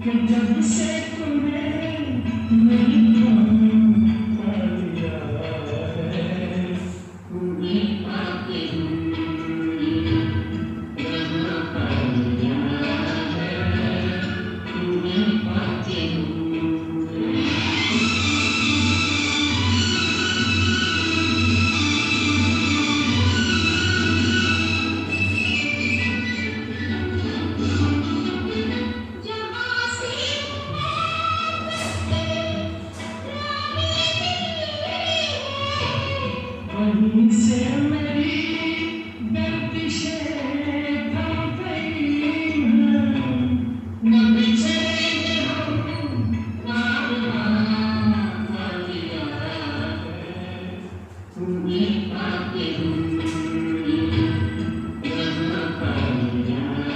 कि जब से तुम्हें मेरी पा लिया है, तुम्हें पाके यहाँ पा लिया है, तुम्हें पाके वहीं से मेरी गर्दिशें थम गई हैं, न बिछड़ेंगे हम कारवां पा लिया है, तुम्हें पाके यहाँ पा लिया है।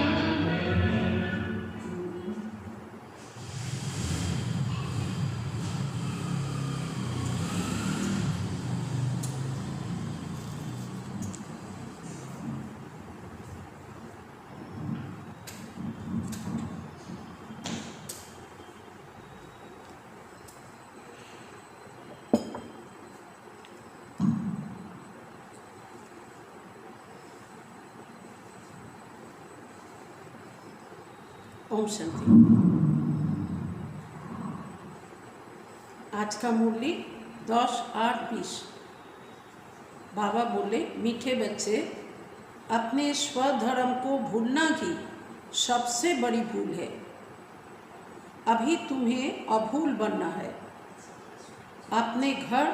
ओम शांति। आज का मुरली 10-8-20। बाबा बोले, मीठे बच्चे, अपने स्वधर्म को भूलना ही सबसे बड़ी भूल है। अभी तुम्हें अभूल बनना है। अपने घर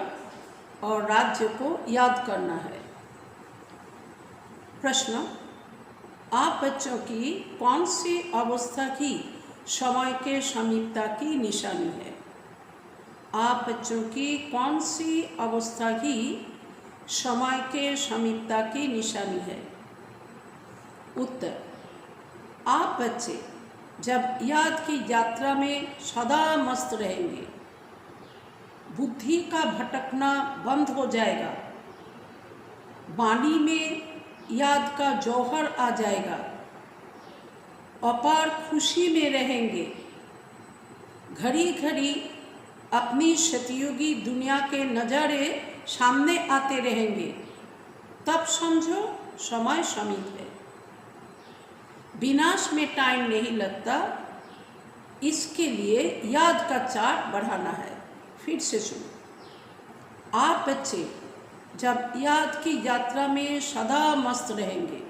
और राज्य को याद करना है। प्रश्न: आप बच्चों की कौन सी अवस्था की समय के समीपता की निशानी है? आप बच्चों की कौन सी अवस्था की समय के समीपता की निशानी है? उत्तर: आप बच्चे जब याद की यात्रा में सदा मस्त रहेंगे, बुद्धि का भटकना बंद हो जाएगा, वाणी में याद का जौहर आ जाएगा, अपार खुशी में रहेंगे, घड़ी घड़ी अपनी सतयुगी दुनिया के नज़ारे सामने आते रहेंगे, तब समझो समय समीप है। विनाश में टाइम नहीं लगता, इसके लिए याद का चार्ट बढ़ाना है। फिर से सुनो। आप बच्चे जब याद की यात्रा में सदा मस्त रहेंगे,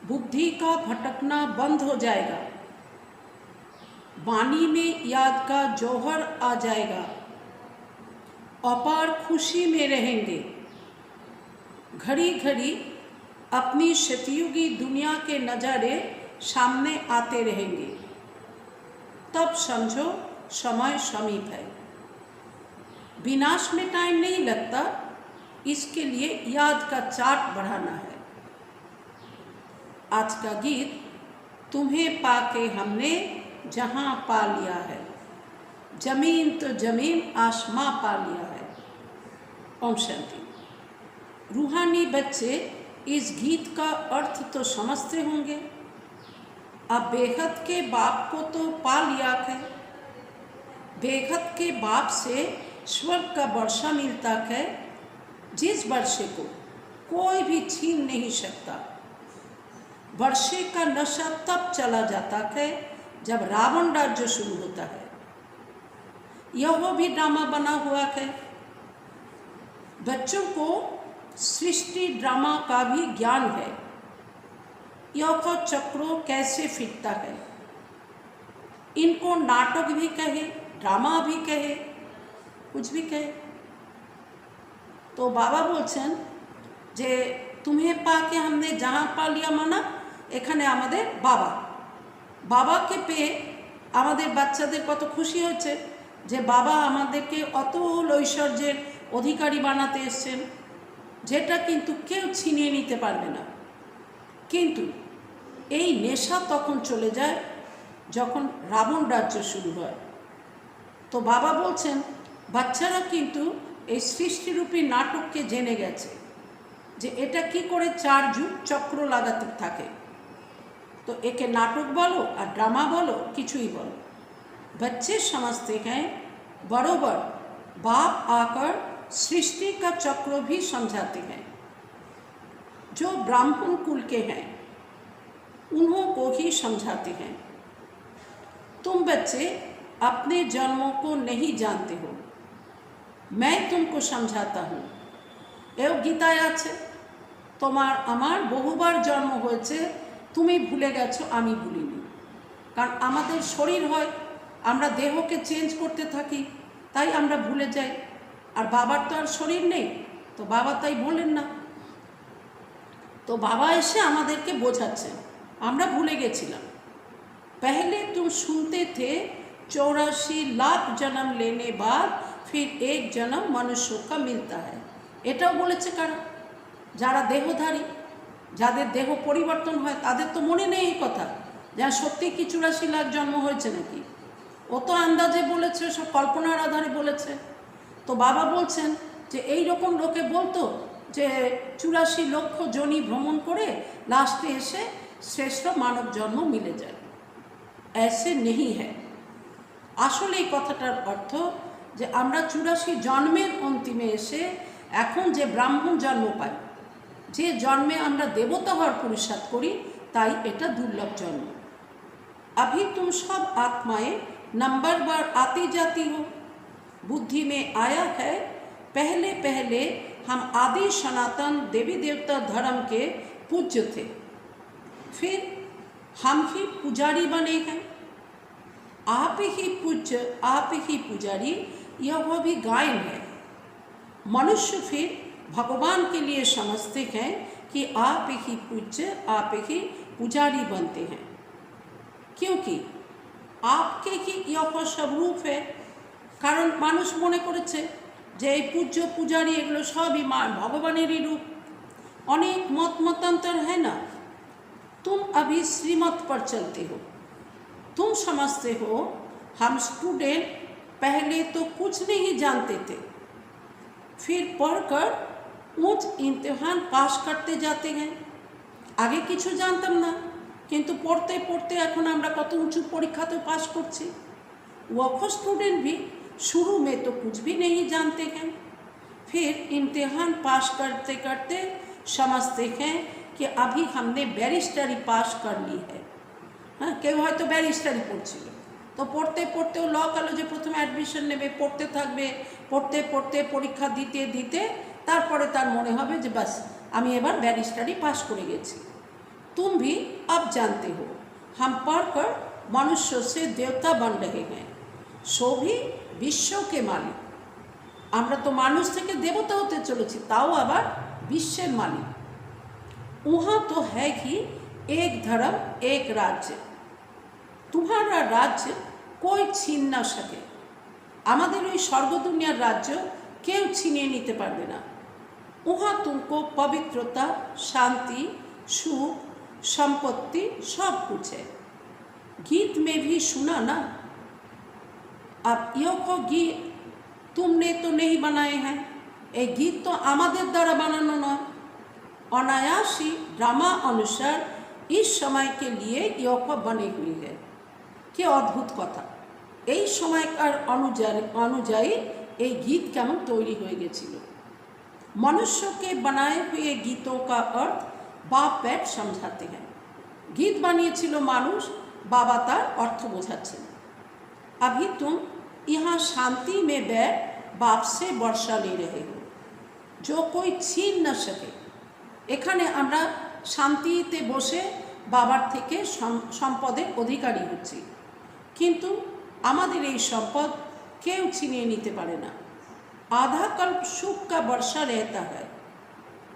बुद्धि का भटकना बंद हो जाएगा, वाणी में याद का जौहर आ जाएगा, अपार खुशी में रहेंगे, घड़ी घड़ी अपनी सतयुगी दुनिया के नज़ारे सामने आते रहेंगे, तब समझो समय समीप है। विनाश में टाइम नहीं लगता, इसके लिए याद का चार्ट बढ़ाना है। आज का गीत: तुम्हें पाके हमने जहां पा लिया है, जमीन तो जमीन आसमां पा लिया है। ओम शांति। रूहानी बच्चे इस गीत का अर्थ तो समझते होंगे। अब बेहद के बाप को तो पा लिया है, बेहद के बाप से स्वर्ग का वर्षा मिलता है, जिस वर्षे को कोई भी छीन नहीं सकता। वर्षे का नशा तब चला जाता है जब रावण राज्य शुरू होता है। यह भी ड्रामा बना हुआ है। बच्चों को सृष्टि ड्रामा का भी ज्ञान है। यह चक्रों कैसे फिरता है। इनको नाटक भी कहे, ड्रामा भी कहे, कुछ भी कहे। तो बाबा बोलছেন যে तुम्हें पाके हमने जहाँ पा लिया माना এখানে আমাদের বাবা বাবাকে পেয়ে আমাদের বাচ্চাদের কত খুশি হচ্ছে যে বাবা আমাদেরকে অতুল ঐশ্বর্যের অধিকারী বানাতে এসেছেন, যেটা কিন্তু কেউ ছিনিয়ে নিতে পারবে না। কিন্তু এই নেশা তখন চলে যায় যখন রাবণ রাজ্য শুরু হয়। তো বাবা বলছেন বাচ্চারা কিন্তু এই সৃষ্টিরূপী নাটককে জেনে গেছে যে এটা কি করে চার যুগ চক্র লাগাতে থাকে। तो एके नाटक बोलो और ड्रामा बोलो, किचुई बोलो, बच्चे समझते हैं बरोबर बाप आकर सृष्टि का चक्र भी समझाते हैं। जो ब्राह्मण कुल के हैं उन्हों को ही समझाते हैं। तुम बच्चे अपने जन्मों को नहीं जानते हो, मैं तुमको समझाता हूँ। एও गीताয় আছে, তোমার আমার বহুবার জন্ম হয়েছে, তুমি ভুলে গেছো, আমি ভুলিনি। কারণ আমাদের শরীর হয়, আমরা দেহকে চেঞ্জ করতে থাকি, তাই আমরা ভুলে যাই। আর বাবার তো আর শরীর নেই, তো বাবা তাই বলেন না। তো বাবা এসে আমাদেরকে বোঝাচ্ছেন, আমরা ভুলে গেছিলাম। पहले तुम सुनते थे 84 लाख जन्म लेने बाद फिर एक जन्म मनुष्य का मिलता है। এটাও বলেছে কারা? যারা দেহধারী, যাদের দেহ পরিবর্তন হয়, তাদের তো মনে নেই এই কথা, যা সত্যি কি 84 লাখ জন্ম হয়েছে নাকি। ও তো আন্দাজে বলেছে, সব কল্পনার আধারে বলেছে। তো বাবা বলছেন যে এই রকম লোকে বলতো যে 84 লক্ষ জনি ভ্রমণ করে লাস্টে এসে শ্রেষ্ঠ মানব জন্ম মিলে যায়। ऐसे नहीं है। আসলে এই কথাটার অর্থ যে আমরা 84 জন্মের অন্তিমে এসে এখন যে ব্রাহ্মণ জন্ম পাই, যে জন্মে আমরা দেবতা হওয়ার পুরুষার্থ করি, তাই এটা দুর্লভ জন্ম। अभी तुम सब आत्माएं नंबर बार आती जाती हो। बुद्धि में आया है पहले पहले हम आदि सनातन देवी देवता धर्म के पूज्य थे, फिर हम ही पुजारी बने हैं। आप ही पूज्य, आप ही पुजारी, यह भी गायन है। मनुष्य फिर भगवान के लिए समझते हैं कि आप ही पूज्य, आप ही पुजारी बनते हैं, क्योंकि आपके ही यह सब रूप है। कारण मानुष मने करेছে যে এই পূজ্য পূজারি এগুলো সবই ভগবানেরই রূপ। অনেক মত মতান্তর है ना। तुम अभी श्रीमत पर चलते हो, तुम समझते हो हम स्टूडेंट पहले तो कुछ नहीं जानते थे, फिर पढ़कर ऊंच इम्तिहान पास करते जाते हैं। आगे किछु जानताम ना, किन्तु पढ़ते पढ़ते এখন আমরা কত উঁচু পরীক্ষাতে পাস করছি। वो स्टूडेंट भी शुरू में तो कुछ भी नहीं जानते हैं, फिर इम्तिहान पास करते करते समझते हैं कि अभी हमने बैरिस्टरी पास कर ली है। हाँ, কেউ হয়তো ব্যারিস্টারি পড়ছিল, তো পড়তে পড়তে ও ল কলেজে প্রথমে অ্যাডমিশন নেবে, পড়তে থাকবে, পড়তে পড়তে পরীক্ষা দিতে দিতে তারপরে তার মনে হবে যে বাস আমি এবার ব্যারিস্টারি পাস করে গেছি। तुम भी अब जानते हो हम पढ़कर मनुष्य से देवता बन रहे हैं, सो भी বিশ্ব के मालिक। আমরা তো মানুষ থেকে দেবতা হতে চলেছি, তাও আবার বিশ্বের মালিক। वहाँ तो है कि एक धर्म एक राज्य, तुम्हारा राज्य कोई छीन ना सके। আমাদের ওই স্বর্গ দুনিয়ার রাজ্য কেউ ছিনিয়ে নিতে পারবে না। वहाँ तुमको पवित्रता, शांति, सुख, संपत्ति सब कुछ है। गीत में भी सुना ना। अब यो को गीत तुमने तो नहीं बनाए हैं, ये गीत तो আমাদের দ্বারা বানানো নয়। अनायासी ड्रामा अनुसार इस समय के लिए यह बनी हुई है। कि अद्भुत कथा, এই সময়কার অনুযায়ী এই गीत কেমন তৈরি হয়ে গেছিল। मनुष्य के बनाए हुए गीतों का अर्थ बाप बैठ समझाते हैं। गीत বানিয়েছিল মানুষ, বাবা তার অর্থ বোঝাচ্ছেন। अभी तुम यहाँ शांति में बैठ बाप से वर्षा ले रहे हो, जो कोई छीन न सके। এখানে আমরা শান্তিতে বসে বাবার থেকে সম্পদের অধিকারী হচ্ছি, কিন্তু আমাদের এই সম্পদ কেউ ছিনিয়ে নিতে পারে না। आधा कल्प सुख का वर्षा रहता है।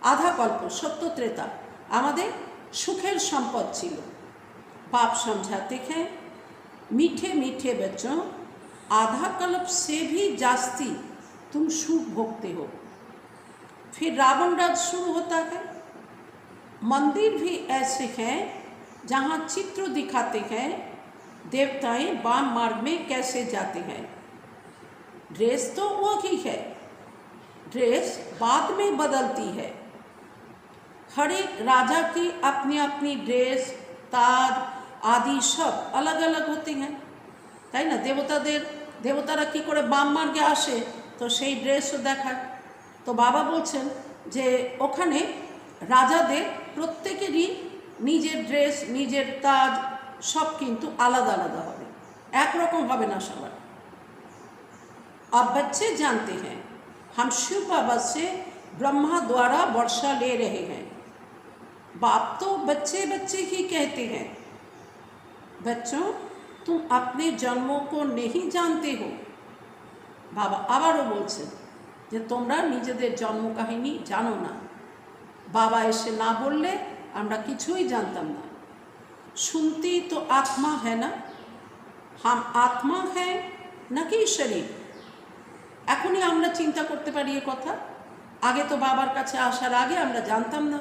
आधा कल्प सत्य त्रेता আমাদের সুখের সম্পদ ছিল। बाप समझाते हैं मीठे मीठे बच्चों, आधा कल्प से भी जास्ती तुम सुख भोगते हो। फिर रावण राज शुरू होता है। मंदिर भी ऐसे हैं जहाँ चित्र दिखाते हैं देवताएं वाम मार्ग में कैसे जाते हैं। ड्रेस तो वही है, ड्रेस बाद में बदलती है। हर एक राजा की अपनी अपनी ड्रेस, ताज आदि सब अलग अलग होते हैं, তাই না? দেবতারা কি করে বাম মার্গে আসে, তো সেই ড্রেসও দেখায়। তো বাবা বলছেন যে ওখানে রাজাদের প্রত্যেকেরই নিজের ড্রেস, নিজের তাজ সব কিন্তু আলাদা আলাদা হবে, একরকম হবে না সবার। अब बच्चे जानते हैं हम शिव बाबा से ब्रह्मा द्वारा वर्षा ले रहे हैं। बाप तो बच्चे बच्चे ही कहते हैं, बच्चों तुम अपने जन्मों को नहीं जानते हो। बाबा আবারও বলছেন যে তোমরা নিজেদের জন্ম কাহিনী জানো না। বাবা এসে না বললে আমরা কিছুই জানতাম না। सुनती तो आत्मा है ना, हम आत्मा है নাকি শরীর। এখনই আমরা চিন্তা করতে পারি এ কথা, আগে তো বাবার কাছে আসার আগে আমরা জানতাম না,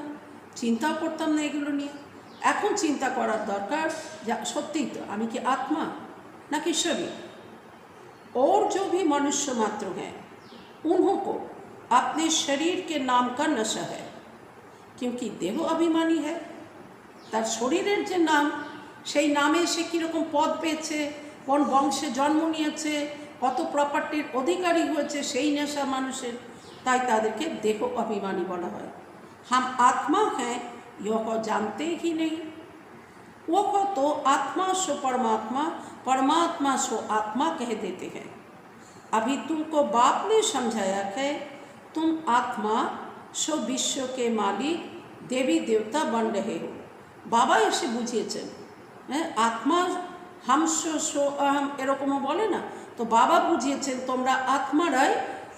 চিন্তাও করতাম না এগুলো নিয়ে। এখন চিন্তা করার দরকার যে সত্যিই তো আমি কি आत्मा নাকি शरीर। और जो भी मनुष्य मात्र हैं उन्हों को अपने शरीर के नाम का नशा है, क्योंकि देह अभिमानी है। তার শরীরের যে নাম, সেই নামে সে কীরকম পদ পেয়েছে, কোন বংশে জন্ম নিয়েছে, কত প্রপার্টির অধিকারী হয়েছে, সেই নেশা মানুষের, তাই তাদেরকে দেহ অভিমানী বলা হয়। हम आत्मा हैं यह जानते ही नहीं। वो तो आत्मा सो परमात्मा, परमात्मा सो आत्मा कह देते हैं। अभी तुमको बाप ने समझाया है तुम आत्मा सो विश्व के मालिक देवी देवता बन रहे हो। বাবা এসে বুঝিয়েছেন, হ্যাঁ, আত্মা হামস সো আহম এরকমও বলে না, তো বাবা বুঝিয়েছেন তোমরা আত্মারাই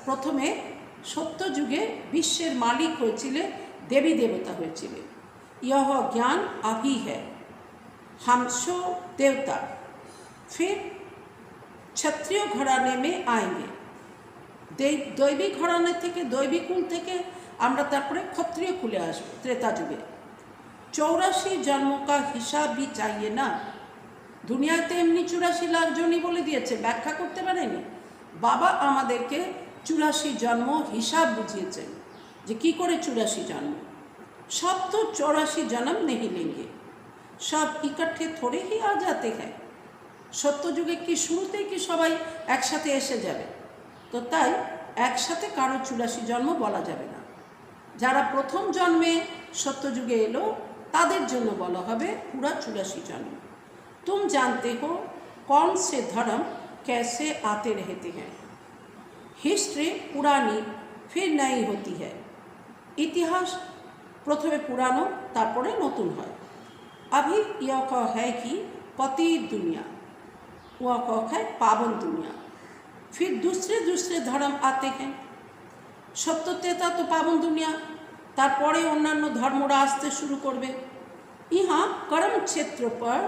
প্রথমে সত্য যুগে বিশ্বের মালিক হয়েছিলে, দেবী দেবতা হয়েছিলে। यह ज्ञान अभी है, हमसो देवता फिर क्षत्रिय घराने में आएंगे। দৈবিক ঘরানা থেকে, দৈবিক কুল থেকে আমরা তারপরে ক্ষত্রিয় কুলে আসবো ত্রেতা যুগে। 84 জন্ম का हिसाब भी चाहिए ना। দুনিয়াতে এমনি 84 লাখ জনই বলে দিয়েছে, ব্যাখ্যা করতে পারেনি। বাবা আমাদেরকে 84 জন্ম হিসাব বুঝিয়েছেন যে কী করে 84 জন্ম। सब तो 84 जन्म नहीं लेंगे, सब इकट्ठे थोड़े ही आ जाते हैं। সত্য যুগে কি শুরুতেই কি সবাই একসাথে এসে যাবে? তো তাই একসাথে কারো 84 জন্ম বলা যাবে না। যারা প্রথম জন্মে সত্য যুগে এলো তাদের জন্য বলা হবে পুরা 84 জন্ম। तुम जानते हो कौन से धर्म कैसे आते रहते हैं। हिस्ट्री पुरानी फिर नई होती है। इतिहास प्रथमे पुरानो तारपरे नतून है। अभी यह है कि पति दुनिया, वह है पावन दुनिया। फिर दूसरे दूसरे धर्म आते हैं। सत्यतेता तो पावन दुनिया, तारपरे अन्यान्य धर्मरा आसते शुरू करबे। यहाँ कर्म क्षेत्र पर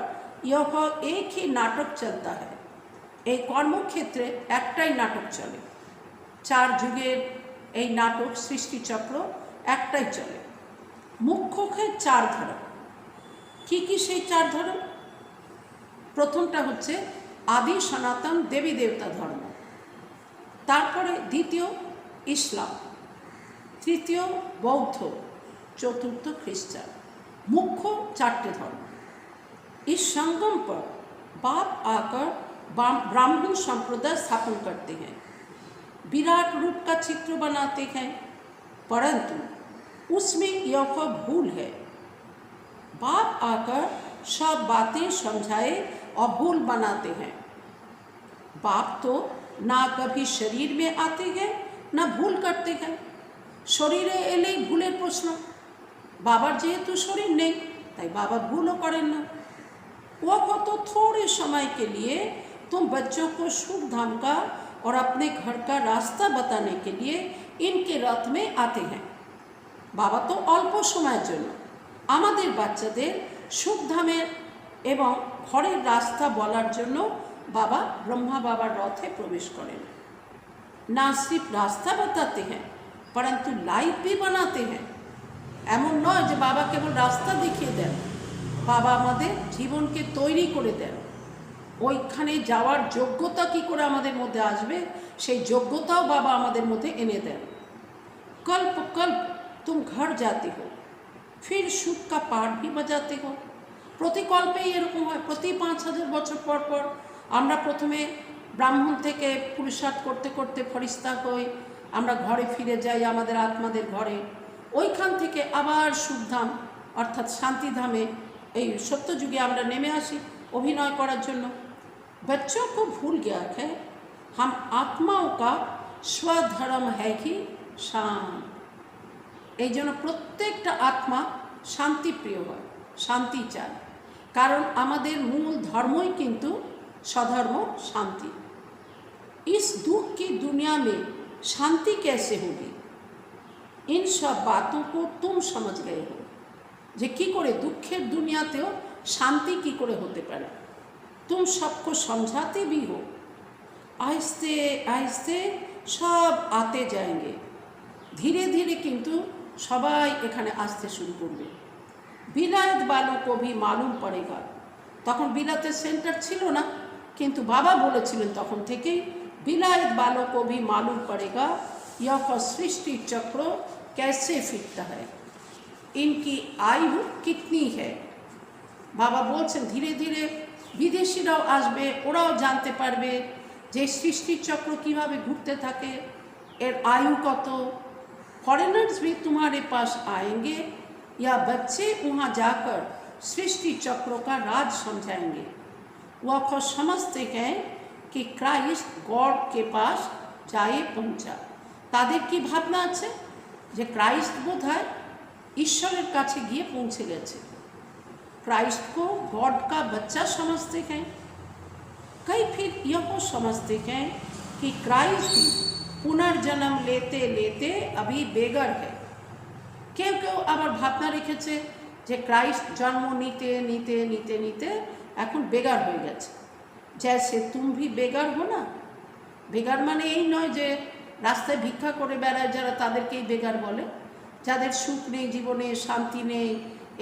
यह एक ही नाटक चलता है। এই কর্মক্ষেত্রে একটাই নাটক চলে। 4 যুগের এই নাটক সৃষ্টিচক্র একটাই চলে। মুখ্য হয় 4 ধর্ম। কি কি সেই 4 ধর্ম? প্রথমটা হচ্ছে আদি সনাতন দেবী দেবতা ধর্ম, তারপরে দ্বিতীয় ইসলাম, তৃতীয় বৌদ্ধ, চতুর্থ খ্রিস্টান। मुख्य 4 धर्म। इस संगम पर बाप आकर ब्राह्मण संप्रदाय स्थापन करते हैं, विराट रूप का चित्र बनाते हैं, परंतु उसमें यह भूल है। बाप आकर सब बातें समझाए और भूल बनाते हैं। बाप तो ना कभी शरीर में आते हैं ना भूल करते हैं। शरीरे एले भूलेर प्रश्न, बाबार जेहेतु शरीर नहीं ताई बाबा भूलों करें ना। वो तो थोड़े समय के लिए तुम बच्चों को सुख धाम का और अपने घर का रास्ता बताने के लिए इनके रथ में आते हैं। बाबा तो अल्प समয়ের জন্য আমাদের বাচ্চাদের সুখ ধামের এবং ঘরের রাস্তা বলার জন্য बाबा ब्रह्मा बाबार रथे प्रवेश करें। ना सिर्फ रास्ता बताते हैं परंतु लाइफ भी बनाते हैं। এমন নয় যে বাবা কেবল রাস্তা দেখিয়ে দেন, বাবা আমাদের জীবনকে তৈরি করে দেন। ওইখানে যাওয়ার যোগ্যতা কি করে আমাদের মধ্যে আসবে সেই যোগ্যতাও বাবা আমাদের মধ্যে এনে দেন। कल्प कल्प तुम घर जाते हो, फिर सुख का पाठ भी बजाते हो। প্রতিকল্পেই এরকম হয়। প্রতি 5000 বছর পর পর আমরা প্রথমে ব্রাহ্মণ থেকে পুরুষার্থ করতে করতে ফরিস্তা হই, আমরা ঘরে ফিরে যাই, আমাদের আত্মাদের ঘরে। ওইখান থেকে আবার সুখধাম অর্থাৎ শান্তিধামে এই সত্যযুগে আমরা নেমে আসি অভিনয় করার জন্য। बच्चों को भूल गया है हम आत्माओं का स्वधर्म है कि शांत। এই জন্য প্রত্যেকটা আত্মা শান্তিপ্রিয় হয়, শান্তি চায়, কারণ আমাদের মূল ধর্মই কিন্তু स्वधर्म शांति। इस दुख की दुनिया में शांति कैसे होगी, इन सब बातों को तुम समझ गए हो। যে কি করে দুঃখের দুনিয়াতেও শান্তি কি করে হতে পারে, तुम सबको समझाते भी हो। आहिस्ते आहिस्ते सब आते जाएंगे, धीरे धीरे किंतु সবাই এখানে আসতে শুরু করবে। বিলায়ত वालों को भी मालूम पड़ेगा। তখন বিলাতের সেন্টার ছিল না, কিন্তু বাবা বলেছিলেন তখন থেকেই বিলায়ত वालों को भी मालूम पड़ेगा यह सृष्टि चक्र कैसे फिरता है, इनकी आयु कितनी है। বাবা বলছেন ধীরে ধীরে বিদেশিরাও আসবে, ওরাও জানতে পারবে যে সৃষ্টি চক্র কীভাবে ঘুরতে থাকে, এর आयु কত। फॉरेनर्स भी तुम्हारे पास आएंगे या बच्चे वहाँ जाकर सृष्टि चक्रों का राज समझाएंगे। वह खुद समझते हैं कि क्राइस्ट गॉड के पास जाए पहुँचा। তাদের কি ভাবনা আছে যে ক্রাইস্ট বোধহয় ঈশ্বরের কাছে গিয়ে পৌঁছে গেছে। क्राइस्ट को गॉड का बच्चा समझते हैं। कई फिर यह समझते हैं कि क्राइस्ट भी पुनर्जन्म लेते लेते अभी बेगर है। কেউ কেউ আবার ভাবনা রেখেছে যে ক্রাইস্ট জন্ম নিতে নিতে নিতে নিতে এখন বেগার হয়ে গেছে। जैसे तुम भी बेगार हो ना। বেগার মানে এই নয় যে রাস্তায় ভিক্ষা করে বেড়ায় যারা তাদেরকেই বেগার বলে, যাদের সুখ নেই জীবনে, শান্তি নেই,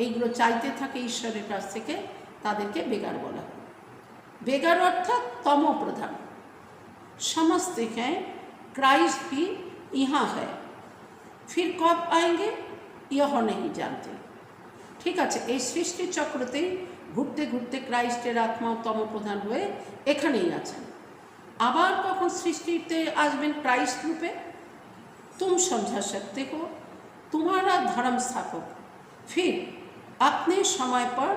এইগুলো চাইতে থাকে ঈশ্বরের কাছ থেকে, তাদেরকে বেগার বলা হয়। বেগার অর্থাৎ তম প্রধান। समझते हैं क्राइस्ट भी यहाँ है, फिर कब आएंगे यह नहीं जानते। ঠিক আছে, এই সৃষ্টি চক্রতেই ঘুরতে ঘুরতে ক্রাইস্টের আত্মা তম প্রধান হয়ে এখানেই আছেন। আবার কখন সৃষ্টিতে আসবেন ক্রাইস্ট রূপে। तुम समझा सकते हो तुम्हारा धर्म स्थापक फिर अपने समय पर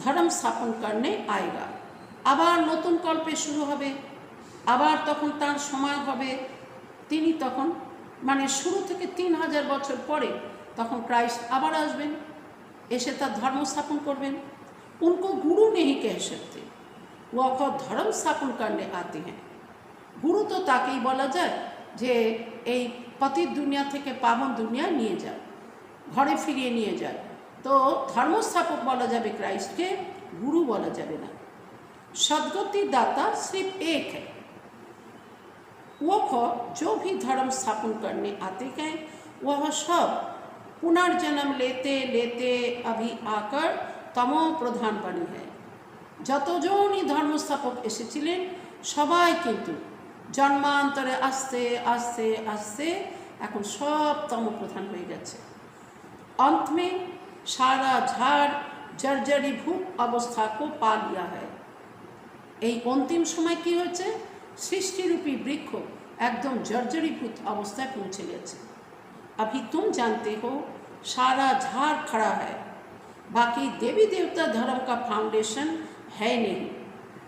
धर्म स्थापन करने आएगा। আবার নতুন কল্পে শুরু হবে, আবার তখন তার সময় হবে, তিনি তখন মানে শুরু থেকে 3000 বছর পরে তখন ক্রাইস্ট আবার আসবেন, এসে তার ধর্ম স্থাপন করবেন। उनको गुरु नहीं कह सकते, वो खुद धर्म स्थापन करने आते हैं। गुरु तो তাকেই বলা যায় যে এই পতিত দুনিয়া থেকে পাবন দুনিয়া নিয়ে যায়, ঘরে ফিরিয়ে নিয়ে যায়। তো ধর্মস্থাপক বলা যাবে ক্রাইস্টকে, गुरु বলা যাবে না। सद्गति दाता सिर्फ एक है, वो खुद जो भी धर्म स्थापन करने आते हैं वह सब पुनर्जन्म लेते लेते अभी आकर तमो प्रधान बनी है। যতজনই ধর্মস্থাপক এসেছিলেন সবাই কিন্তু জন্মান্তরে আস্তে আস্তে আস্তে এখন সব তম প্রধান হয়ে গেছে। अंत में सारा झाड़ जर्जरीभूत अवस्था को पा लिया है। এই অন্তিম সময় কি হয়েছে, সৃষ্টিরূপী বৃক্ষ একদম জর্জরীভূত অবস্থায় পৌঁছে গেছে। अभी तुम जानते हो सारा झाड़ खड़ा है, बाकी देवी देवता धर्म का फाउंडेशन है नहीं।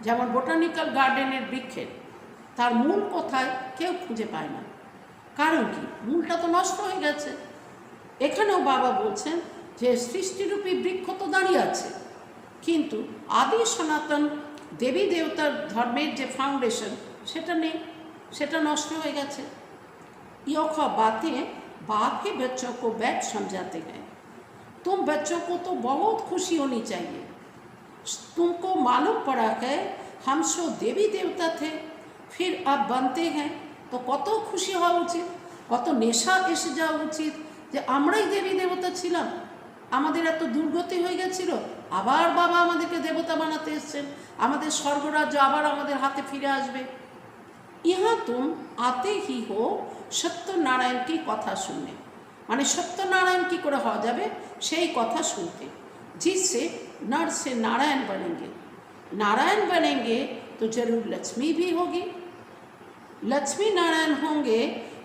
যেমন বোটানিক্যাল গার্ডেনের বৃক্ষের তার মূল কোথায় কেউ খুঁজে পায় না, কারণ কি মূলটা তো নষ্ট হয়ে গেছে। এখানেও বাবা বলছেন যে সৃষ্টিরূপী বৃক্ষ তো দাঁড়িয়ে আছে, কিন্তু আদি সনাতন দেবী দেবতার ধর্মের যে ফাউন্ডেশন সেটা নেই, সেটা নষ্ট হয়ে গেছে। यह बातें बाप ही बच्चों को बैठ समझाते हैं। तुम बच्चों को तो बहुत खुशी होनी चाहिए, तुमको मालूम पड़ा है हम सो देवी देवता थे फिर अब बनते हैं। तो কত খুশি হওয়া উচিত, কত নেশা এসে যাওয়া উচিত যে আমরাই দেবী দেবতা ছিলাম, আমাদের এত দুর্গতি হয়ে গেছিল, আবার বাবা আমাদেরকে দেবতা বানাতে এসছেন, আমাদের স্বর্গরাজ্য আবার আমাদের হাতে ফিরে আসবে। यहाँ तुम आते ही हो সত্যনারায়ণ কি কথা শুননে, মানে সত্যনারায়ণ কি করে হওয়া যাবে সেই কথা শুনতে। जिससे नर से नारायण बनेंगे, नारायण बनेंगे तो जरूर लक्ष्मी भी होगी, लक्ष्मी नारायण होंगे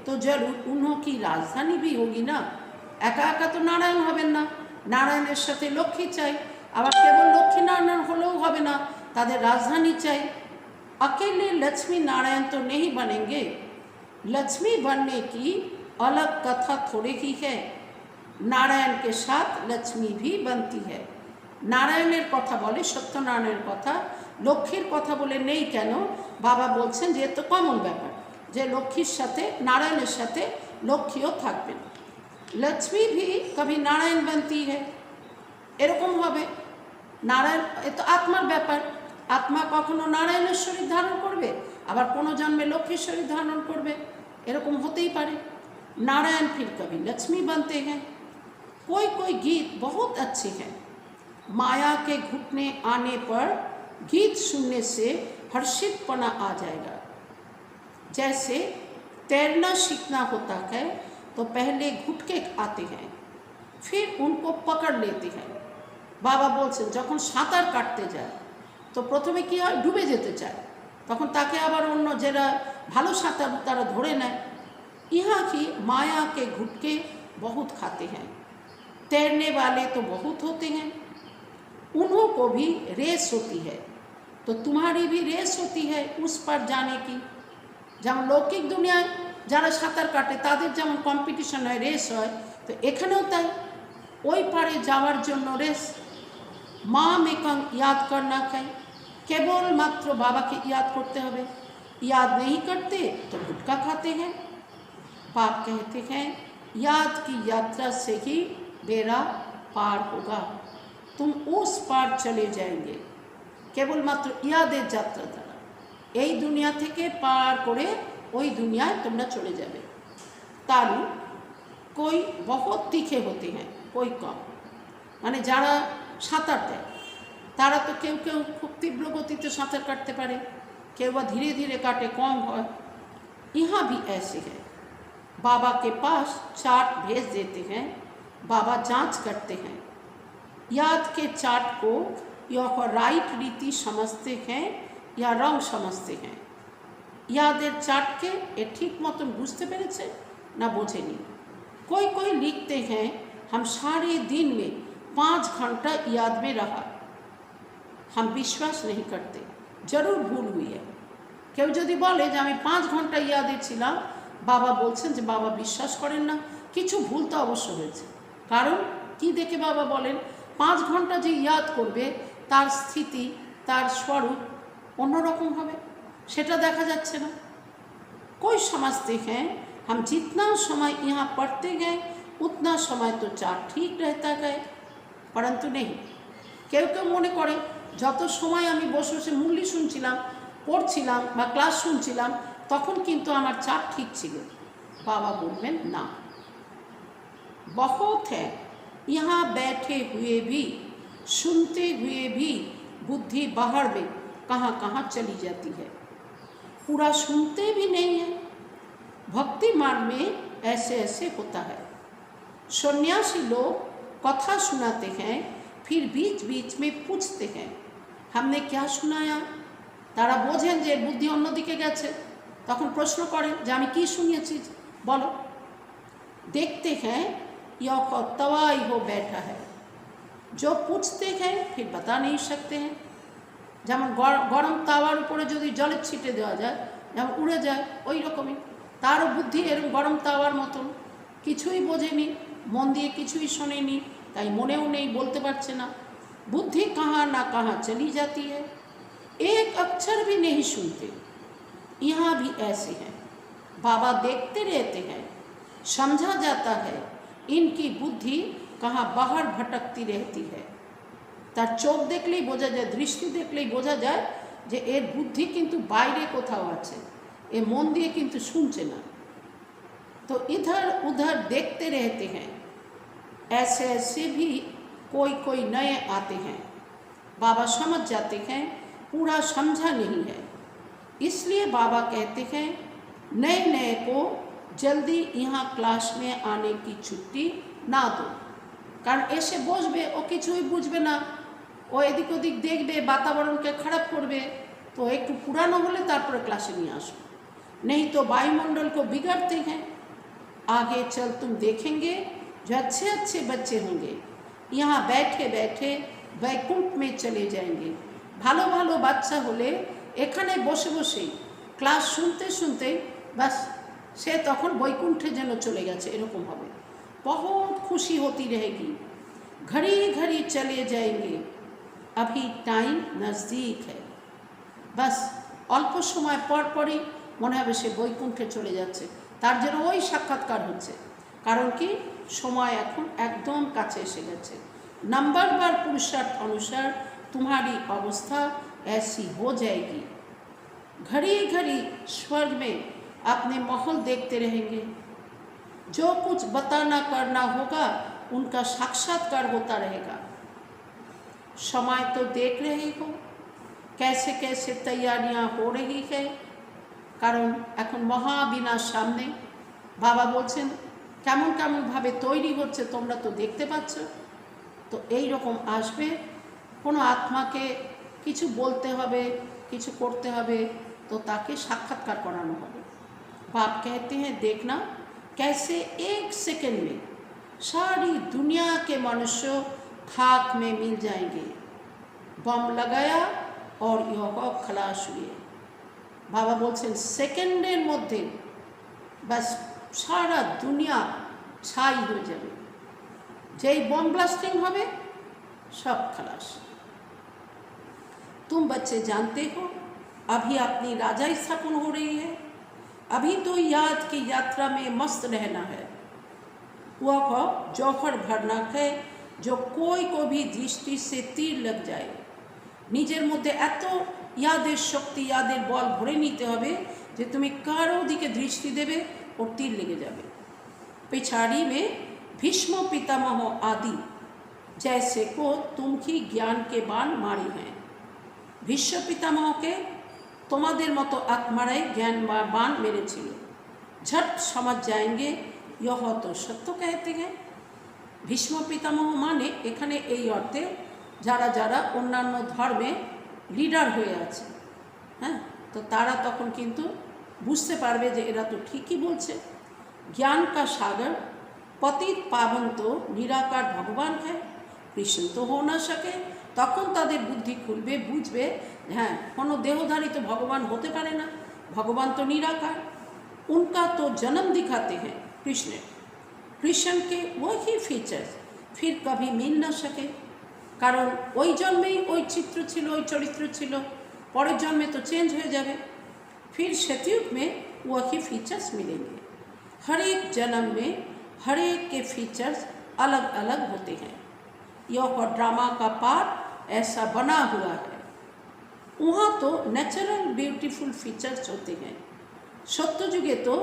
तो जरूर उन्हों की राजधानी भी होगी ना। एका एका तो नारायण हबेन ना, नारायणের সাথে লক্ষ্মী চাই, আবার কেবল লক্ষ্মী নারায়ণ হলেও হবে না, তাদের राजधानी চাই। अकेले लक्ष्मी नारायण तो नहीं बनेंगे, लक्ष्मी बनने की अलग कथा थोड़ी ही है, नारायण के साथ लक्ष्मी भी बनती है। नारायणের কথা বলে, সত্যনারায়ণের কথা, লক্ষ্মীর কথা বলে নেই কেন? বাবা বলছেন যে তো কমন ব্যাপার, যে লক্ষ্মীর সাথে নারায়ণের সাথে লক্ষ্মীও থাকবেন। लक्ष्मी भी कभी नारायण बनती है, এরকম হবে। নারায়ণ এ তো আত্মার ব্যাপার, আত্মা কখনো নারায়ণের শরীর ধারণ করবে, আবার কোনো জন্মে লক্ষ্মীর শরীর ধারণ করবে, এরকম হতেই পারে। नारायण फिर कभी लक्ष्मी बनते हैं। कोई कोई गीत बहुत अच्छे हैं, माया के घुटने आने पर गीत सुनने से हर्षितपना आ जाएगा। जैसे तैरना सीखना होता है तो पहले घुटके आते हैं, फिर उनको पकड़ लेते हैं। बाबा बोलছেন যখন সাঁতার কাটতে যায় তো প্রথমে কি হয়, ডুবে যেতে চায়, তখন তাকে আবার অন্য যারা ভালো সাঁতার তারা ধরে নেয়। यहाँ की माया के घुटके बहुत खाते हैं, तैरने वाले तो बहुत होते हैं, उन्हों को भी रेस होती है, तो तुम्हारी भी रेस होती है उस पर जाने की। যেমন লৌকিক দুনিয়ায় যারা সাঁতার কাটে তাদের যেমন কম্পিটিশন হয়, রেস হয়, তো এখানেও তাই, ওই পারে যাওয়ার জন্য রেস। মা মেকং याद करना है, केवल मात्र बाबा के याद करते হবে, याद नहीं करते तो गुटखा खाते हैं। पाप कहते हैं याद की यात्रा से ही बेड़ा पार होगा, तुम उस पार चले जाएंगे, केवल मात्र यादेर यात्रा द्वारा এই দুনিয়া থেকে পার করে ওই দুনিয়ায় তোমরা চলে যাবে। তারু कोई बहुत तीखे होते हैं, कोई कम, মানে যারা সাঁতার দেয় তারা তো কেউ কেউ খুব তীব্র গতিতে সাঁতার কাটতে পারে, কেউ বা ধীরে ধীরে কাটে, কম হয়। यहाँ भी ऐसे है, बाबा के पास चार्ट भेज देते हैं, बाबा जांच करते हैं, याद के चार्ट को यह राइट रीति समझते हैं या रंग समझते हैं। यादेर चार्टके ए ठीक मतन बुझते पेरेछे ना बोझेनी। कोई कोई लिखते हैं हम सारे दिन में 5 घंटा याद में रहा, हम विश्वास नहीं करते, जरूर भूल हुई है। কেউ যদি বলে যে আমি 5 ঘন্টা ইয়াদে ছিলাম, বাবা বলছেন যে বাবা বিশ্বাস করেন না, কিছু ভুল তো অবশ্য হয়েছে। কারণ কি দেখে বাবা বলেন 5 ঘন্টা যে ইয়াদ করবে তার স্থিতি, তার স্বরূপ অন্যরকম হবে, সেটা দেখা যাচ্ছে না। कोई समझते हैं हम जितना समय यहाँ पढ़ते गए उतना समय तो चार्ट ठीक रहता गए, परंतु नहीं। কেউ কেউ মনে করে যত সময় আমি বসে বসে মূল্য শুনছিলাম, পড়ছিলাম বা ক্লাস শুনছিলাম তখন কিন্তু আমার চার্ট ঠিক ছিল। বাবা বলবেন না, बहुत है यहाँ बैठे हुए भी, सुनते हुए भी बुद्धि बाहर में कहाँ कहाँ चली जाती है, पूरा सुनते भी नहीं है। भक्ति मार्ग में ऐसे ऐसे होता है। सन्यासी लोग कथा सुनाते हैं, फिर बीच बीच में पूछते हैं हमने क्या सुनाया। তারা বোঝেন যে বুদ্ধি অন্যদিকে গেছে, তখন প্রশ্ন করেন যে আমি কি শুনিয়েছি বলো। देखते हैं यह तवाई हो बैठा है, जो पूछते हैं फिर बता नहीं सकते हैं। যেমন গরম তাওয়ার উপরে যদি জলের ছিটে দেওয়া যায় যেমন উড়ে যায়, ওই রকমই তারও বুদ্ধি এরকম গরম তাওয়ার মতন, কিছুই বোঝেনি, মন দিয়ে কিছুই শোনেনি, তাই মনেও নেই, বলতে পারছে না। बुद्धि कहाँ ना कहाँ चली जाती है, एक अक्षर भी नहीं सुनते। यहाँ भी ऐसे हैं, बाबा देखते रहते हैं, समझा जाता है इनकी बुद्धि कहाँ बाहर भटकती रहती है। তার চোখ দেখলেই বোঝা যায়, দৃষ্টি দেখলেই বোঝা যায় যে এর বুদ্ধি কিন্তু বাইরে কোথাও আছে, এ মন দিয়ে কিন্তু শুনছে না। তো इधर उधर देखते रहते हैं, ऐसे ऐसे भी कोई कोई नए आते हैं, बाबा समझ जाते हैं पूरा समझा नहीं है, इसलिए बाबा कहते हैं नए नए को जल्दी यहाँ क्लास में आने की छुट्टी ना दो। कारण ऐसे बसबे ओ কিছুই বুঝবে না, ও এদিক ওদিক দেখবে, বাতাবরণকে খারাপ করবে। तो एक पुराना होले तारपर क्लासे नहीं आसो, नहीं तो वायुमंडल को बिगाड़ते हैं। आगे चल तुम देखेंगे जो अच्छे अच्छे बच्चे होंगे यहाँ बैठे बैठे वैकुंठ में चले जाएंगे। भालो भालो बाच्चा होले एखाने बसे बसे क्लास सुनते सुनते बस से तखन वैकुंठे जेन चले गेছে এরকম হবে। बहुत खुशी होती रहेगी, घड़ी घड़ी चले जाएंगे, अभी टाइम नज़दीक है। बस अल्प समय पर परই মনে হবে সে বৈকুণ্ঠে চলে যাচ্ছে, তার যেন ওই সাক্ষাৎকার হচ্ছে। কারণ কি সময় এখন একদম কাছে এসে গেছে। नंबर बार पुरुषार्थ अनुसार तुम्हारी अवस्था ऐसी हो जाएगी। घड़ी घड़ी स्वर्ग में अपने महल देखते रहेंगे, जो कुछ बताना करना होगा उनका साक्षात्कार होता रहेगा। समय तो देख रहे हो कैसे कैसे तैयारियां हो रही है, कारण এখন মহাবিনাশ সামনে। বাবা বলছেন কেমন কেমন ভাবে তৈরি হচ্ছে তোমরা তো দেখতে পাচ্ছ। তো এই রকম আসবে, কোনো আত্মাকে কিছু বলতে হবে, কিছু করতে হবে, तो ताके साक्षात्कार कराना होगा। बाप कहते हैं देखना कैसे एक सेकंड में सारी दुनिया के मनुष्य खाक में मिल जाएंगे। बम लगाया और यह खलास हुए। बाबा बोलছেন सेकेंडेर मध्य बस सारा दुनिया छाई हो जाए, যেই बम ब्लास्टिंग होबे सब खलास। तुम बच्चे जानते हो अभी अपनी राजा स्थापन हो रही है, अभी तो याद की यात्रा में मस्त रहना है। वह जौहर भरना है जो कोई को भी दृष्टि से तीर लग जाए। निजेर मध्य एत यादेर शक्ति यादेर बल भरे नीते होबे जे तुमी कारो दिके दृष्टि देबे और तीर लेगे जाबे। पिछाड़ी में भीष्म पितामह आदि जैसे को तुम ही ज्ञान के बाण मारी हैं। भीष्म पितामह के তোমাদের মতো আত্মারাই জ্ঞান বাণ মেরেছিল। झट समझ जाएंगे यह तो सत्य कहते हैं। भीष्म पितामह माने এখানে এই অর্থে যারা যারা অন্যান্য ধর্মে লিডার হয়ে আছে, হ্যাঁ, তো তারা তখন কিন্তু বুঝতে পারবে যে এরা তো ঠিকই বলছে। ज्ञान का सागर पतित पावन तो निराकार भगवान है, कृष्ण तो हो ना सके। तखन तादेर बुद्धि खुलबे, बुझबे हाँ कोनो देहधारी तो भगवान होते पारे ना, भगवान तो निराकार। उनका तो जन्म दिखाते हैं कृष्ण, कृष्ण के वही फीचर्स फिर कभी मिल ना सके, कारण ওই জন্মেই ওই চিত্র ছিল, ওই চরিত্র ছিল, পরের জন্মে তো চেঞ্জ হয়ে যাবে। फिर सतयुग में वही फीचर्स मिलेंगे। हर एक जन्म में हर एक के फीचर्स अलग अलग होते हैं। यह ड्रामा का पार्ट ऐसा बना हुआ है। वहाँ तो नेचुरल ब्यूटीफुल फीचर्स होते हैं। सत्य जुगे तो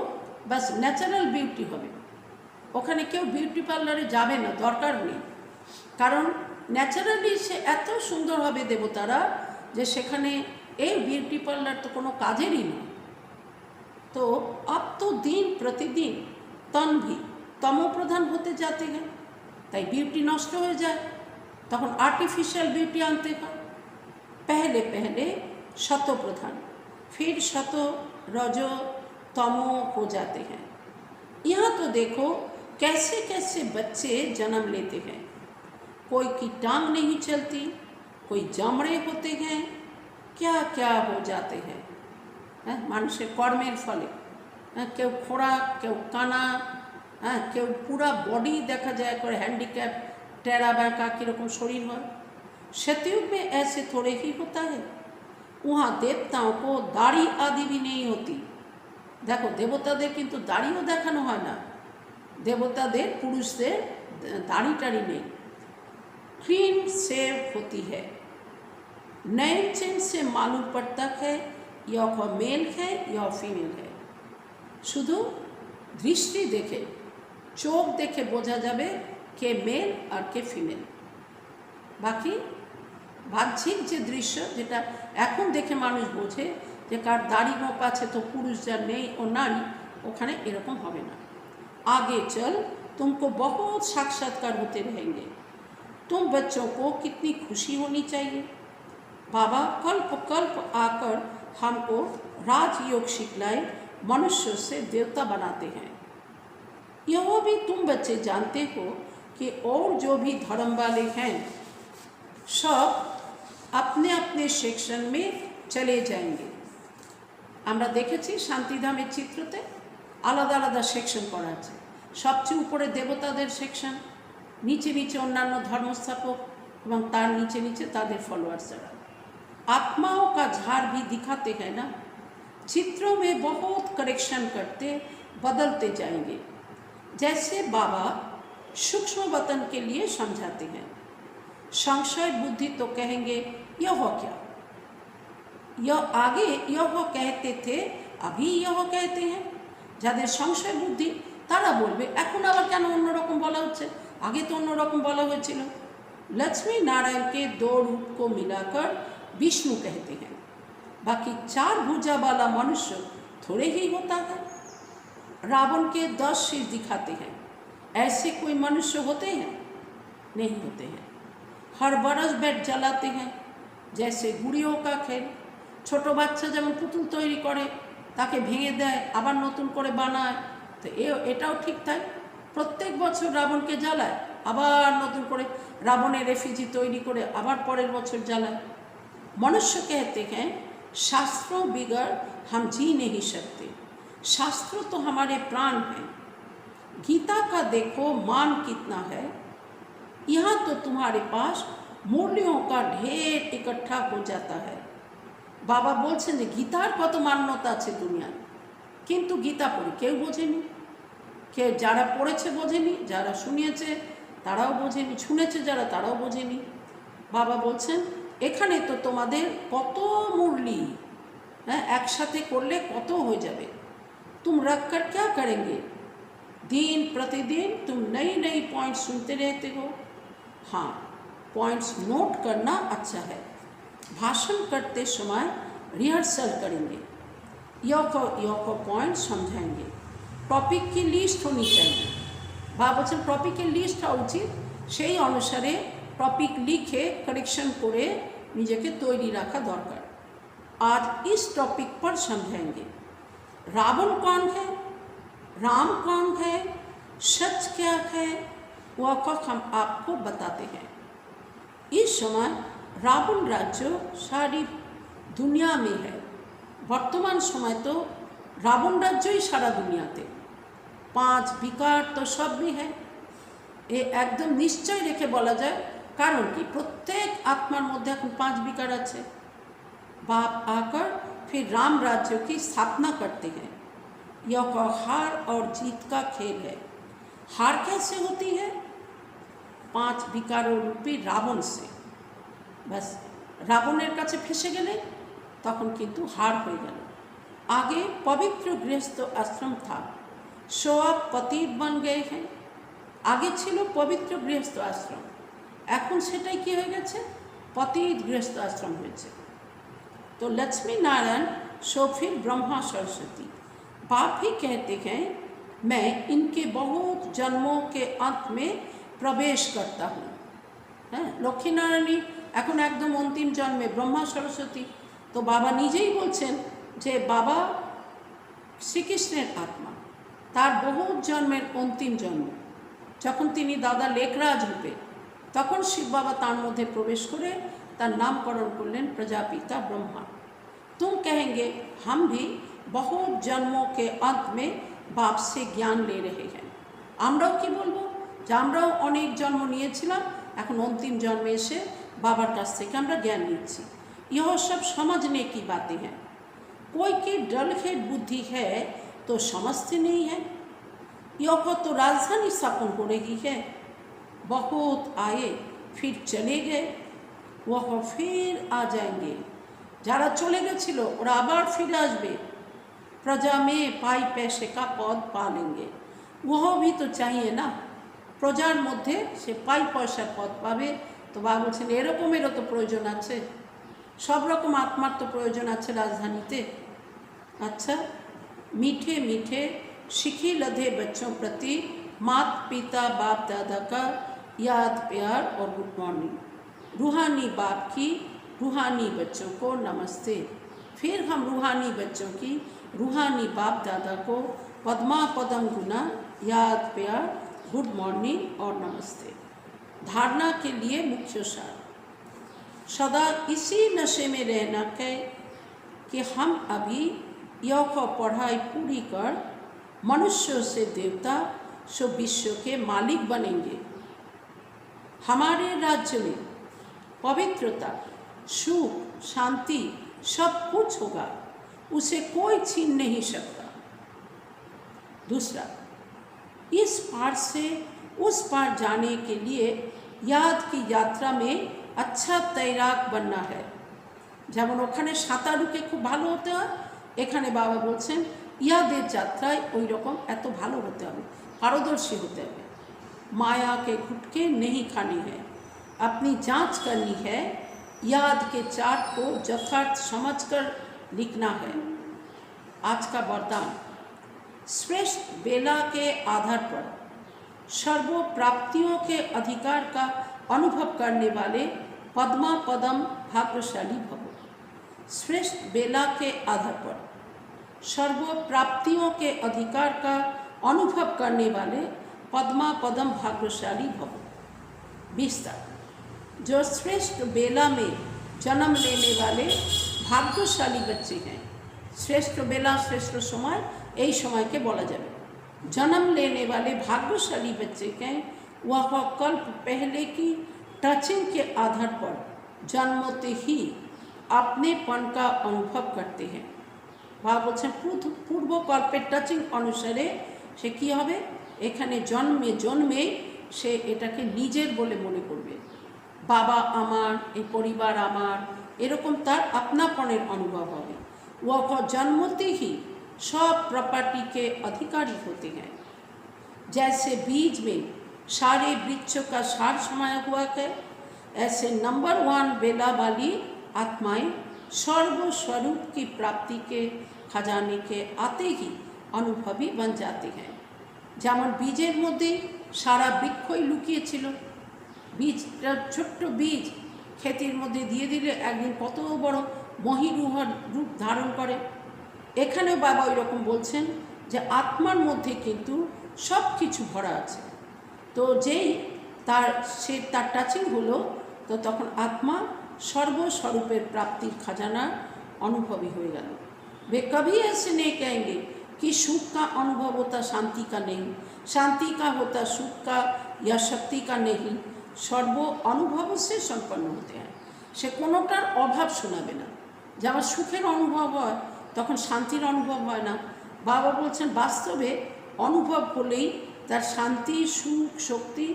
बस नेचुरल ब्यूटी होबे, ओखाने केउ ब्यूटी पार्लारे जाबे ना, दरकार नेই, कारण न्याचाराली से एत सुंदर होबे देवतारा जे सेखाने এই ब्यूटी पार्लार तो कोनो काजेरই ना। तो अब तो दिन प्रतिदिन तन भी तमो प्रधान होते जाते हैं, ताई ब्यूटी नष्ट हो जाए, तखन आर्टिफिशियल ब्यूटी आनते हैं। पहले पहले शतो प्रधान, फिर शतो रजो तमो हो जाते हैं। यहाँ तो देखो कैसे कैसे बच्चे जन्म लेते हैं। कोई की टांग नहीं चलती, कोई जमड़े होते हैं, क्या क्या हो जाते हैं मानुषेर कर्मेर फले। केउ खोड़ा, केउ काना, केउ पूरा बडी देखा जाए कर हैंडिकैप, टेरा बाँका कीरकम शरीर है। सतयुग में ऐसे थोड़े ही होता है। वहाँ देवताओं को दाढ़ी आदि भी नहीं होती। देखो देवतादेर किन्तु दाढ़िও देखानो হয় না, देवतादेर पुरुषदेर दाढ़ी टाढ़ी नहीं, क्लीन सेव होती है। नए चेन से मालूम पड़ता है यह मेल है यह फीमेल है। शुधु दृष्टि देखे, चोख देखे बोझा जाबे के मेल और के फीमेल। बाकी বাহ্যিক যে দৃশ্য যেটা এখন দেখে মানুষ বোঝে যে কার দাড়ি গোঁফ আছে তো পুরুষ যার নেই ও নারী, ওখানে এরকম হবে না। आगे चल तुमको बहुत साक्षात्कार होते रहेंगे। तुम बच्चों को कितनी खुशी होनी चाहिए। बाबा कल्प कल्प आकर हमको राजयोग सिखलाए, मनुष्य से देवता बनाते हैं। यह भी तुम बच्चे जानते हो कि और जो भी धर्म वाले हैं सब अपने अपने सेक्शन में चले जाएंगे। আমরা দেখেছি শান্তিধামের চিত্রতে আলাদা আলাদা সেকশন করা আছে। সবচেয়ে উপরে দেবতাদের সেকশন, নিচে নিচে অন্যান্য ধর্মস্থাপক এবং তার নিচে নিচে তাদের ফলোয়ার্সরা। आत्माओं का झाड़ भी दिखाते हैं ना। चित्रों में बहुत करेक्शन करते बदलते जाएंगे। जैसे बाबा सूक्ष्म वतन के लिए समझाते हैं। संशय बुद्धि तो कहेंगे यह क्या, यह आगे यह कहते थे अभी यह कहते हैं। যাদের সংশয় বুদ্ধি তারা বলবে এখন আবার কেন অন্যরকম বলা হচ্ছে, আগে তো অন্যরকম বলা হয়েছিল। लक्ष्मी नारायण के दो रूप को मिलाकर विष्णु कहते हैं। बाकी 4 भुजा वाला मनुष्य थोड़े ही होता है। रावण के 10 सिर दिखाते हैं, ऐसे कोई मनुष्य होते हैं? नहीं होते हैं। हर बरस बैठ जलाते हैं, जैसे गुड़ियों का खेल। ছোট বাচ্চা যেমন পুতুল তৈরি করে, তাকে ভেঙে দেয়, আবার নতুন করে বানায়, তো এটাও ঠিক তাই। প্রত্যেক বছর রাবণকে জ্বালায়, আবার নতুন করে রাবণের এফিজি তৈরি করে আবার পরের বছর জ্বালায়। मनुष्य कहते हैं शास्त्रों बिगड़ हम जी नहीं सकते। शास्त्र तो हमारे प्राण हैं। गीता का देखो मान कितना है। यहाँ तो तुम्हारे पास मूल्यों का ढेर इकट्ठा हो जाता है। बाबा बोलছেন যে গীতার কত মান্যতা আছে দুনিয়ায়, কিন্তু গীতা পড়ে কেউ বোঝেনি। কেউ যারা পড়েছে বোঝেনি, যারা শুনিয়েছে তারাও বোঝেনি, শুনেছে যারা তারাও বোঝেনি। বাবা বলছেন এখানে তো তোমাদের কত মুরলি, হ্যাঁ, একসাথে করলে কত হয়ে যাবে। तुम रख कर क्या करेंगे? दिन प्रतिदिन तुम नई नई पॉइंट्स सुनते रहते हो। हाँ, पॉइंट्स नोट करना अच्छा है। भाषण करते समय रिहर्सल करेंगे, यो पॉइंट समझाएंगे। टॉपिक की लिस्ट होनी चाहिए। बाबा বলছেন টপিকের লিস্ট হওয়া উচিত, সেই অনুসারে टॉपिक लिखे करेक्शन করে নিজেকে তৈরি রাখা দরকার। आज इस टॉपिक पर समझाएंगे रावण कौन है, राम कौन है, सच क्या है, वह हम आपको बताते हैं। इस समय रावण राज्य सारी दुनिया में है। वर्तमान समय तो रावण राज्य ही सारा दुनियाते। 5 विकार तो सब में है। ये एकदम निश्चय रेखे बोला जाए, कारण कि प्रत्येक आत्मार मध्य এখন 5 विकार আছে। बाप आकर फिर राम राज्य की स्थापना करते हैं। यह हार और जीत का खेल है। हार कैसे होती है? 5 विकारों रूपी रावण से। बस রাবণের কাছে ফেসে গেলে তখন কিন্তু হার হয়ে গেল। आगे पवित्र गृहस्थ आश्रम था, सो आप पतित बन गए हैं। आगे ছিল पवित्र गृहस्थ आश्रम, এখন সেটাই কি হয়ে গেছে? पतित गृहस्थ आश्रम হয়েছে। तो लक्ष्मी नारायण सो फिर ब्रह्मा सरस्वती। बाप ही कहते हैं मैं इनके बहुत जन्मों के अंत में प्रवेश करता हूँ। হ্যাঁ, লক্ষ্মীনারায়ণী এখন একদম অন্তিম জন্মে ব্রহ্মা সরস্বতী। তো বাবা নিজেই বলছেন যে বাবা শ্রীকৃষ্ণের আত্মা, তার বহু জন্মের অন্তিম জন্ম। যখন তিনি দাদা লেখরাজ রূপে, তখন শিব বাবা তার মধ্যে প্রবেশ করে তার নামকরণ করলেন प्रजापिता ब्रह्मा। तुम कहेंगे हम भी बहुत जन्मों के अंत में बाप से ज्ञान ले रहे हैं। আমরাও কি বলবো যে আমরাও অনেক জন্ম নিয়েছিলাম, এখন অন্তিম জন্মে এসে बाबार काछ থেকে আমরা জ্ঞান নিচ্ছি। यह सब समझने की बातें हैं। कोई की डलखेट बुद्धि है तो समझते नहीं है। यह तो राजधानी स्थापन हो रही है। बहुत आए फिर चले गए, वह फिर आ जाएंगे। যারা চলে গেছিল ওরা আবার ফিরে আসবে। प्रजा में पाई पैसे का पद पा लेंगे। वह भी तो चाहिए ना। প্রজার মধ্যে সে পাই পয়সার পদ পাবে। তো বাবা বলছেন এরকমেরও তো প্রয়োজন আছে, সব রকম আত্মার তো প্রয়োজন আছে রাজধানীতে। अच्छा, मीठे मीठे शिखी लधे बच्चों प्रति माता पिता बाप दादा का याद, प्यार और गुड मॉर्निंग। रूहानी बाप की रूहानी बच्चों को नमस्ते। फिर हम रूहानी बच्चों की रूहानी बाप दादा को पद्मा पदम गुना, याद, प्यार, गुड मॉर्निंग और नमस्ते। धारणा के लिए मुख्य सार, सदा इसी नशे में रहना है कि हम अभी यह पढ़ाई पूरी कर मनुष्यों से देवता सो विश्व के मालिक बनेंगे। हमारे राज्य में पवित्रता, सुख, शांति सब कुछ होगा, उसे कोई छीन नहीं सकता। दूसरा, इस पार से उस पार जाने के लिए याद की यात्रा में अच्छा तैराक बनना है। যেমন ওখানে সাঁতার ঢুকে খুব ভালো হতে হয়, এখানে বাবা বলছেন ইয়াদের যাত্রায় ওই রকম এত ভালো হতে হবে, পারদর্শী হতে হবে। माया के गुटके नहीं खानी है, अपनी जांच करनी है, याद के चार्ट को यथार्थ समझकर लिखना है। आज का वरदान, श्रेष्ठ बेला के आधार पर सर्व प्राप्तियों के अधिकार का अनुभव करने वाले पद्मा पदम भाग्यशाली भव। श्रेष्ठ बेला के आधार पर सर्व प्राप्तियों के अधिकार का अनुभव करने वाले पद्मा पदम भाग्यशाली भव। विस्तार, जो श्रेष्ठ बेला में जन्म लेने वाले भाग्यशाली बच्चे हैं। श्रेष्ठ बेला श्रेष्ठ समय, यही समय के बोला जाए। जन्म लेने वाले भाग्यशाली बच्चे हैं, वह कल्प पहले की टचिंग के आधार पर जन्मते ही अपनेपन का अनुभव करते हैं। বা বলছেন পূর্বকল্পের টাচিং অনুসারে সে কী হবে, এখানে জন্মে জন্মে সে এটাকে নিজের বলে মনে করবে। বাবা আমার, এই পরিবার আমার, এরকম তার अपनापনের অনুভব হবে। वह जन्मते ही सब प्रॉपर्टी के अधिकारी होते हैं। जैसे बीज में सारे वृक्षों का सार समाया हुआ है, ऐसे नंबर 1 बेला वाली आत्माएं सर्वस्वरूप की प्राप्ति के खजाने के आते ही अनुभवी बन जाते हैं। যেমন বীজের মধ্যে সারা বৃক্ষই লুকিয়েছিল। বীজটা ছোট্ট বীজ ক্ষেতের মধ্যে দিয়ে দিলে একদিন কত বড় মহিরুহর রূপ ধারণ করে। এখানেও বাবা ওই রকম বলছেন যে আত্মার মধ্যে কিন্তু সব কিছু ভরা আছে। তো যেই তার টাচিং হলো, তো তখন আত্মা सर्वस्वरूपेर प्राप्तिर खजाना अनुभवी हो गया। वे कभी ऐसे नहीं कहेंगे कि सुख का अनुभव होता शांति का नहीं, शांति का होता सुख का या शक्ति का नहीं। सर्व अनुभव से सम्पन्न होते हैं, से कोनोटार अभाव शोनाबे ना। जब सुखेर अनुभव है तखन शांतिर अनुभव है ना। बाबा बोलছেন वास्तवे अनुभव होलेई तार शांति, सुख, शक्ति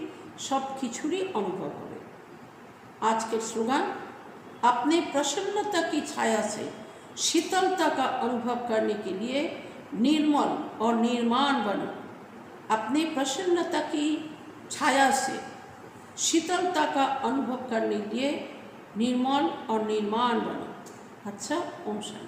सब किछुरই अनुभव होबे। आज के स्लोगान, अपने प्रसन्नता की छाया से शीतलता का अनुभव करने के लिए निर्मल और निर्माण बनो। अपने प्रसन्नता की छाया से शीतलता का अनुभव करने के लिए निर्मल और निर्माण बनो। अच्छा, ओम शांति।